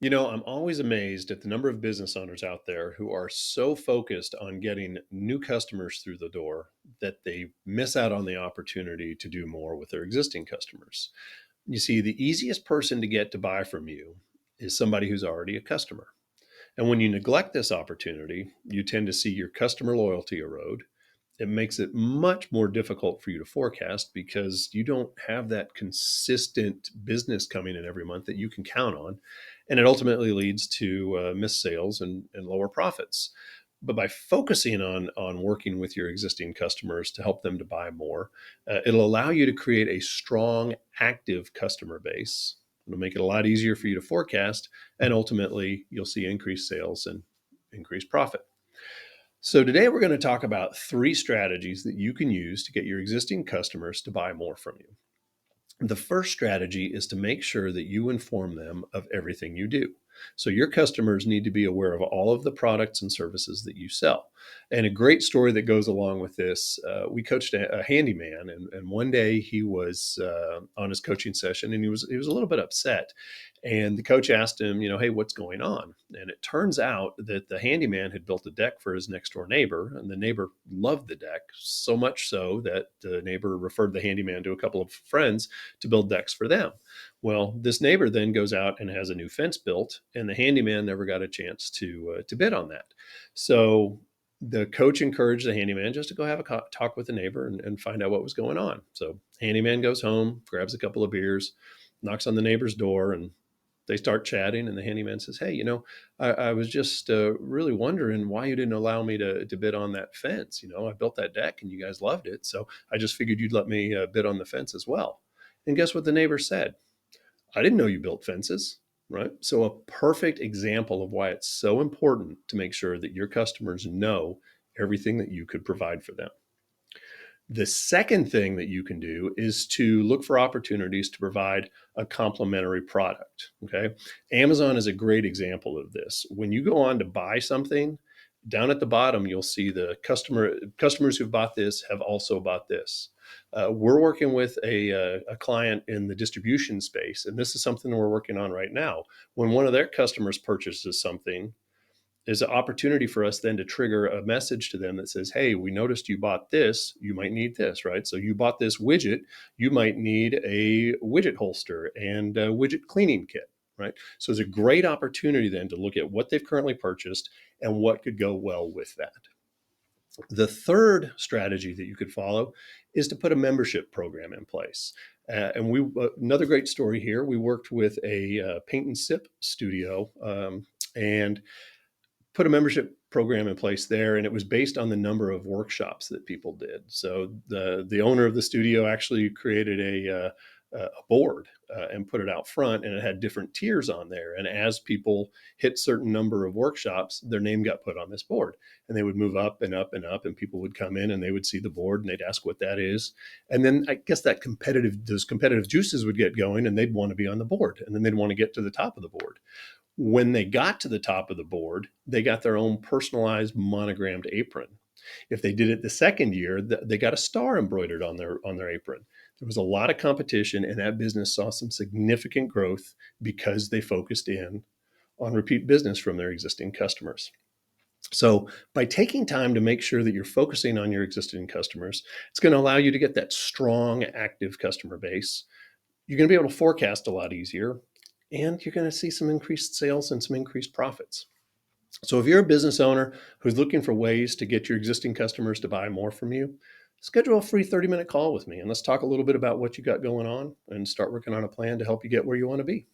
I'm always amazed at the number of business owners out there who are so focused on getting new customers through the door that they miss out on the opportunity to do more with their existing customers. You see, the easiest person to get to buy from you is somebody who's already a customer. And when you neglect this opportunity, you tend to see your customer loyalty erode. It makes it much more difficult for you to forecast because you don't have that consistent business coming in every month that you can count on. And it ultimately leads to missed sales and lower profits. But by focusing on working with your existing customers to help them to buy more, it'll allow you to create a strong, active customer base. It'll make it a lot easier for you to forecast, and ultimately, you'll see increased sales and increased profit. So, today we're going to talk about three strategies that you can use to get your existing customers to buy more from you. The first strategy is to make sure that you inform them of everything you do. So your customers need to be aware of all of the products and services that you sell. And a great story that goes along with this, we coached a handyman, and one day he was on his coaching session, and he was a little bit upset. And the coach asked him, hey, what's going on? And it turns out that the handyman had built a deck for his next door neighbor, and the neighbor loved the deck so much so that the neighbor referred the handyman to a couple of friends to build decks for them. Well, this neighbor then goes out and has a new fence built, and the handyman never got a chance to bid on that. So the coach encouraged the handyman just to go have a talk with the neighbor and find out what was going on. So handyman goes home, grabs a couple of beers, knocks on the neighbor's door, and they start chatting. And the handyman says, "Hey, I was just really wondering why you didn't allow me to bid on that fence. I built that deck and you guys loved it, so I just figured you'd let me bid on the fence as well." And guess what the neighbor said? "I didn't know you built fences." Right? So, a perfect example of why it's so important to make sure that your customers know everything that you could provide for them. The second thing that you can do is to look for opportunities to provide a complementary product. Okay. Amazon is a great example of this. When you go on to buy something, down at the bottom, you'll see the customers who've bought this have also bought this. We're working with a client in the distribution space, and this is something we're working on right now. When one of their customers purchases something, is an opportunity for us then to trigger a message to them that says, "Hey, we noticed you bought this. You might need this," right? So you bought this widget. You might need a widget holster and a widget cleaning kit, right? So it's a great opportunity then to look at what they've currently purchased and what could go well with that. The third strategy that you could follow is to put a membership program in place. And another great story here. We worked with a paint and sip studio, and put a membership program in place there, and it was based on the number of workshops that people did. So the owner of the studio actually created a board and put it out front, and it had different tiers on there. And as people hit certain number of workshops, their name got put on this board, and they would move up and up and up, and people would come in and they would see the board and they'd ask what that is. And then I guess those competitive juices would get going, and they'd want to be on the board, and then they'd want to get to the top of the board. When they got to the top of the board, they got their own personalized monogrammed apron. If they did it the second year, they got a star embroidered on their apron. There was a lot of competition, and that business saw some significant growth because they focused in on repeat business from their existing customers. So, by taking time to make sure that you're focusing on your existing customers, it's going to allow you to get that strong, active customer base. You're going to be able to forecast a lot easier, and you're going to see some increased sales and some increased profits. So if you're a business owner who's looking for ways to get your existing customers to buy more from you, schedule a free 30-minute call with me, and let's talk a little bit about what you got going on and start working on a plan to help you get where you want to be.